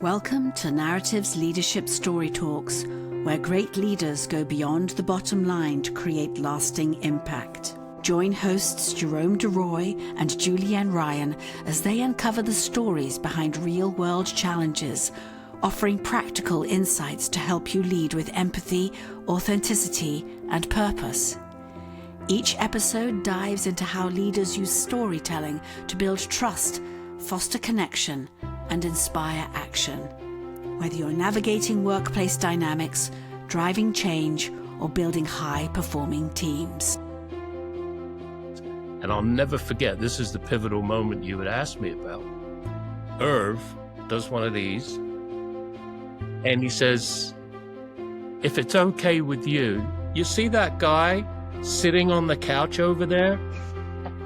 Welcome to Narratives Leadership Story Talks, where great leaders go beyond the bottom line to create lasting impact. Join hosts Jerome and Julienne Ryan as they uncover the stories behind real-world challenges, offering practical insights to help you lead with empathy, authenticity, and purpose. Each episode dives into how leaders use storytelling to build trust, foster connection, and inspire action. Whether you're navigating workplace dynamics, driving change, or building high-performing teams. And I'll never forget, this is the pivotal moment you had asked me about. Irv does one of these, and he says, if it's okay with you, you see that guy sitting on the couch over there?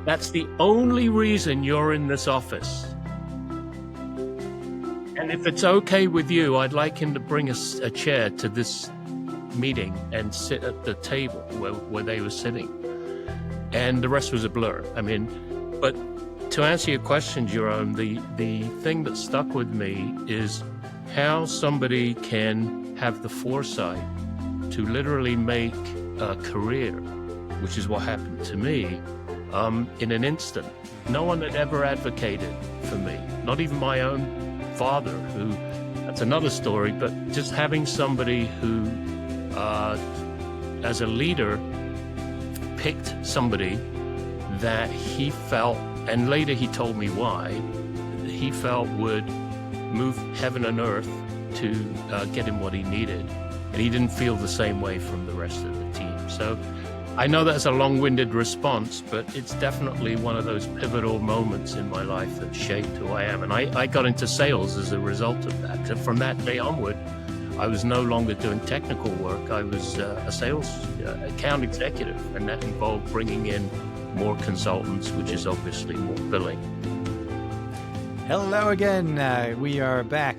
That's the only reason you're in this office. And if it's okay with you, I'd like him to bring us a chair to this meeting and sit at the table where they were sitting. And the rest was a blur. But to answer your question, Jerome, the thing that stuck with me is how somebody can have the foresight to literally make a career, which is what happened to me, in an instant. No one had ever advocated for me, not even my own father, who, that's another story, but just having somebody who, as a leader, picked somebody that he felt, and later he told me why, he felt would move heaven and earth to get him what he needed. And he didn't feel the same way from the rest of the team. So I know that's a long-winded response, but it's definitely one of those pivotal moments in my life that shaped who I am. And I got into sales as a result of that. So from that day onward, I was no longer doing technical work. I was a sales account executive, and that involved bringing in more consultants, which is obviously more billing. Hello again. We are back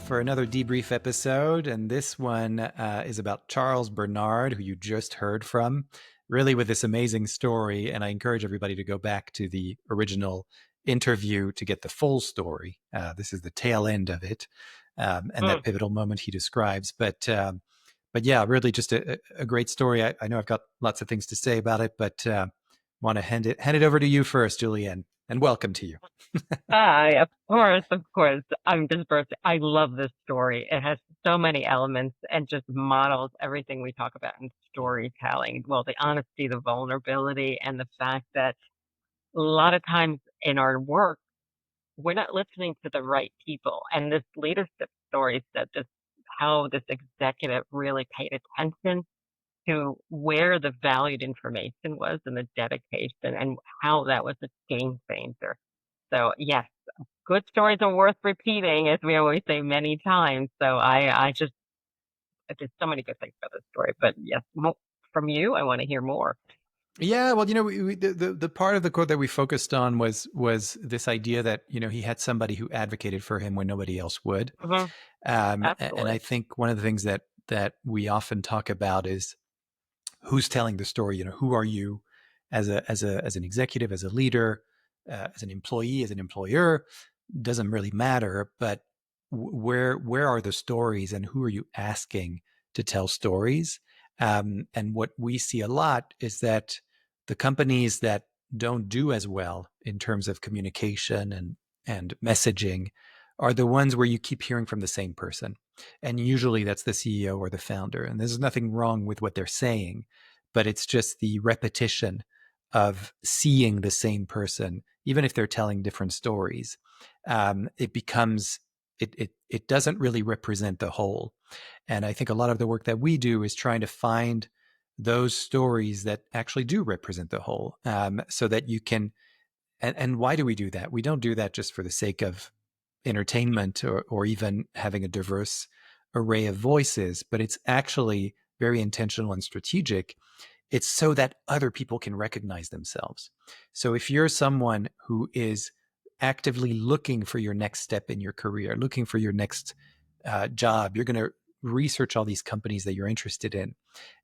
for another debrief episode, and this one is about Charles Bernard, who you just heard from, really with this amazing story. And I encourage everybody to go back to the original interview to get the full story. This is the tail end of it, and that pivotal moment he describes. But yeah, really just a great story. I know I've got lots of things to say about it, but want to hand it over to you first, Julienne. And welcome to you. Hi, of course. I'm just bursting. I love this story. It has so many elements and just models everything we talk about in storytelling. Well, the honesty, the vulnerability, and the fact that a lot of times in our work, we're not listening to the right people. And this leadership story said just how this executive really paid attention to where the valued information was and the dedication and how that was a game changer. So yes, good stories are worth repeating, as we always say many times. So I just did so many good things about this story. But yes, from you, I want to hear more. Yeah, well, the part of the quote that we focused on was this idea that, he had somebody who advocated for him when nobody else would. Mm-hmm. And I think one of the things that we often talk about is who's telling the story. Who are you as an executive, as a leader, as an employee, as an employer? Doesn't really matter. But where are the stories, and who are you asking to tell stories? And what we see a lot is that the companies that don't do as well in terms of communication and messaging are the ones where you keep hearing from the same person. And usually that's the CEO or the founder. And there's nothing wrong with what they're saying, but it's just the repetition of seeing the same person, even if they're telling different stories. It doesn't really represent the whole. And I think a lot of the work that we do is trying to find those stories that actually do represent the whole, so that you can, and why do we do that? We don't do that just for the sake of entertainment or even having a diverse array of voices, but it's actually very intentional and strategic. It's so that other people can recognize themselves. So if you're someone who is actively looking for your next step in your career, looking for your next job, you're going to research all these companies that you're interested in,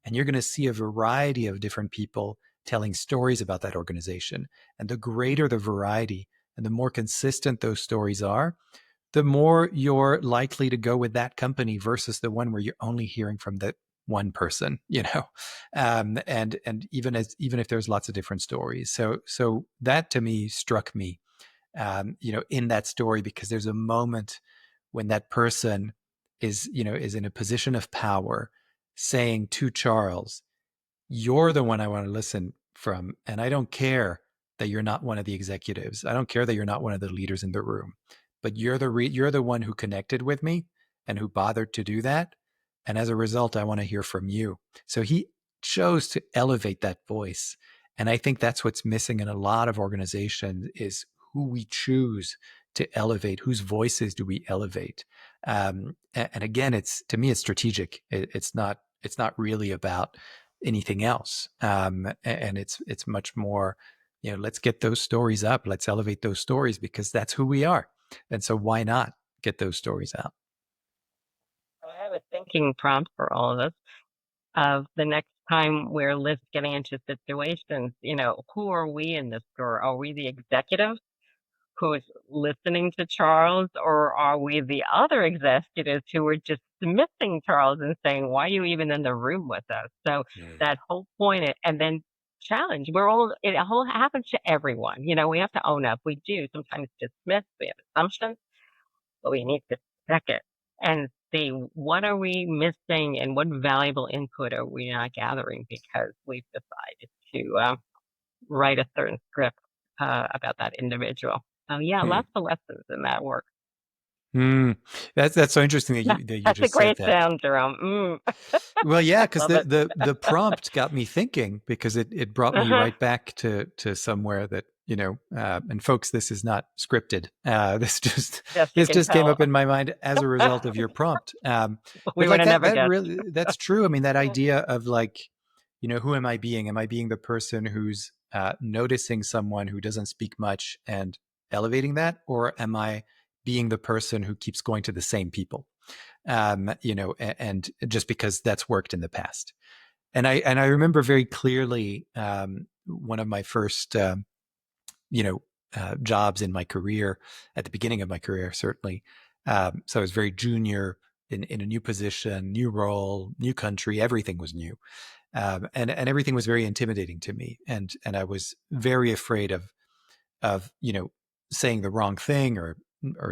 and you're going to see a variety of different people telling stories about that organization. And the greater the variety and the more consistent those stories are, the more you're likely to go with that company versus the one where you're only hearing from the one person, and even if there's lots of different stories. So that to me struck me, in that story, because there's a moment when that person is in a position of power, saying to Charles, "You're the one I want to listen from, and I don't care that you're not one of the executives. I don't care that you're not one of the leaders in the room, but you're the one who connected with me and who bothered to do that, and as a result, I want to hear from you." So he chose to elevate that voice, and I think that's what's missing in a lot of organizations is who we choose to elevate, whose voices do we elevate. And again, to me, it's strategic. It's not really about anything else. And it's much more, let's get those stories up. Let's elevate those stories because that's who we are. And so why not get those stories out? I have a thinking prompt for all of us of the next time we're getting into situations, who are we in this story? Are we the executive who's listening to Charles, or are we the other executives who are just dismissing Charles and saying, why are you even in the room with us? So that whole point, and then challenge, it all happens to everyone. We have to own up. We do sometimes dismiss, we have assumptions, but we need to check it and see what are we missing and what valuable input are we not gathering because we've decided to write a certain script about that individual. So yeah, lots of lessons in that work. That's so interesting that you That's a just said great that. sound, Jerome. Well, yeah, because Love it. the prompt got me thinking, because it brought me right back to somewhere that, and folks, this is not scripted. This just came up in my mind as a result of your prompt. We But would like have never that guessed. really, that's true. I mean, that idea of like, who am I being? Am I being the person who's noticing someone who doesn't speak much and elevating that, or am I being the person who keeps going to the same people? And just because that's worked in the past. And I remember very clearly one of my first, jobs in my career, at the beginning of my career, certainly. So I was very junior in a new position, new role, new country. Everything was new. And everything was very intimidating to me. And I was very afraid of saying the wrong thing or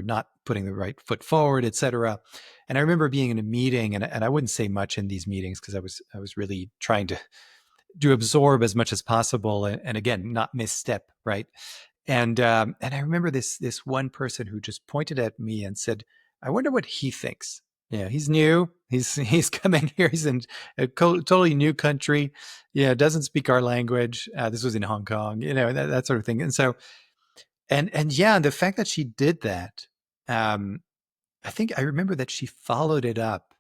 not putting the right foot forward, et cetera. And I remember being in a meeting, and I wouldn't say much in these meetings because I was really trying to absorb as much as possible, and again, not misstep, right? And I remember this one person who just pointed at me and said, "I wonder what he thinks." Yeah, he's new. He's coming here. He's in a totally new country. Yeah, doesn't speak our language. This was in Hong Kong, that sort of thing. And so, and yeah, the fact that she did that, I think I remember that she followed it up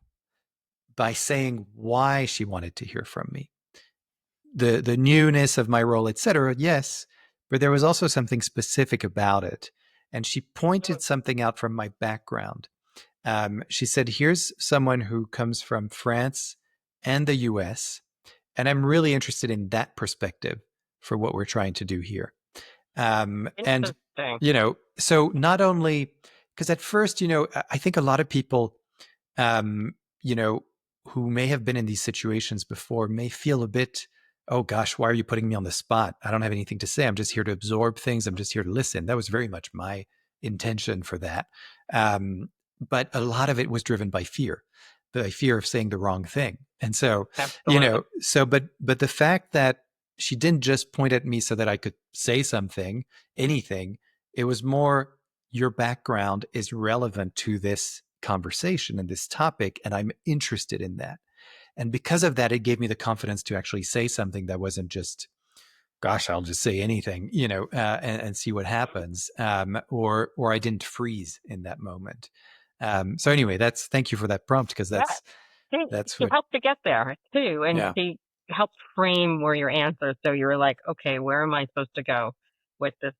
by saying why she wanted to hear from me. The newness of my role, et cetera, yes, but there was also something specific about it. And she pointed something out from my background. She said, "Here's someone who comes from France and the US, and I'm really interested in that perspective for what we're trying to do here." And, so not only, because at first, I think a lot of people, who may have been in these situations before may feel a bit, oh gosh, why are you putting me on the spot? I don't have anything to say. I'm just here to absorb things. I'm just here to listen. That was very much my intention for that. But a lot of it was driven by fear, the fear of saying the wrong thing. And so, but the fact that she didn't just point at me so that I could say something, anything, it was more, your background is relevant to this conversation and this topic, and I'm interested in that. And because of that, it gave me the confidence to actually say something that wasn't just, gosh, I'll just say anything, and see what happens, or I didn't freeze in that moment. So anyway, thank you for that prompt, because that's she helped to get there too, and she helped frame where your answer. So you were like, okay, where am I supposed to go with this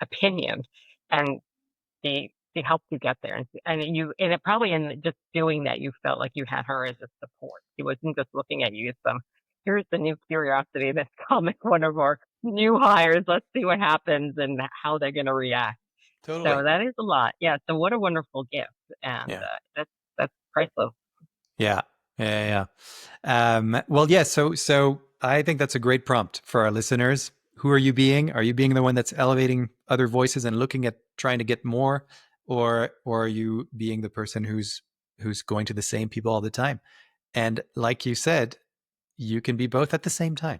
opinion? And she helped you get there, and it probably, in just doing that, you felt like you had her as a support. She wasn't just looking at you as here's the new curiosity that's coming, one of our new hires. Let's see what happens and how they're going to react. Totally. So that is a lot. Yeah. So what a wonderful gift. And Yeah. that's priceless. Yeah. Yeah. Well, yeah. So I think that's a great prompt for our listeners. Who are you being? Are you being the one that's elevating other voices and looking at trying to get more, or are you being the person who's going to the same people all the time? And like you said, you can be both at the same time.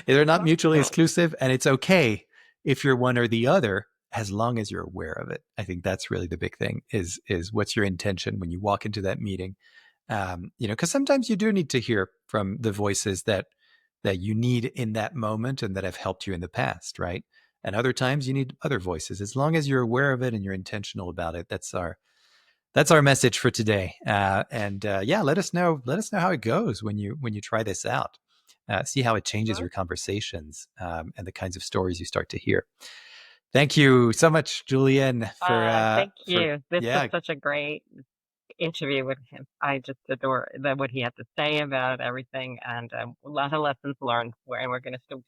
They're not mutually exclusive, and it's okay if you're one or the other, as long as you're aware of it. I think that's really the big thing. Is what's your intention when you walk into that meeting? Because sometimes you do need to hear from the voices that you need in that moment and that have helped you in the past, right? And other times you need other voices. As long as you're aware of it and you're intentional about it, that's our message for today. Yeah, let us know how it goes when you try this out. See how it changes your conversations and the kinds of stories you start to hear. Thank you so much, Julienne, for Thank you. This yeah, was such a great interview with him. I just adore what he had to say about everything, and a lot of lessons learned. And we're going to still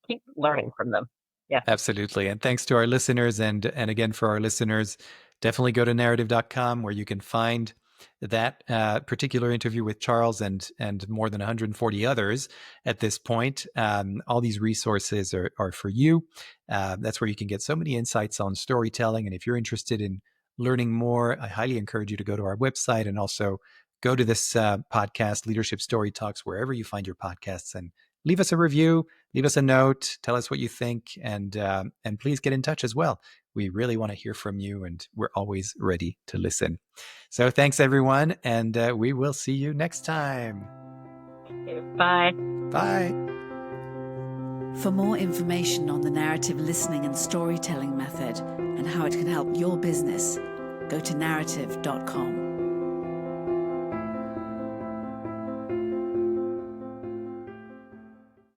keep learning from them. Yeah. absolutely. And thanks to our listeners. And again, for our listeners, definitely go to narrative.com where you can find that particular interview with Charles and more than 140 others at this point. All these resources are for you. That's where you can get so many insights on storytelling. And if you're interested in learning more, I highly encourage you to go to our website and also go to this podcast, Leadership Story Talks, wherever you find your podcasts, and leave us a review, leave us a note, tell us what you think, and please get in touch as well. We really want to hear from you, and we're always ready to listen. So thanks, everyone, and we will see you next time. Bye. Bye. For more information on the narrative listening and storytelling method and how it can help your business, go to narrative.com.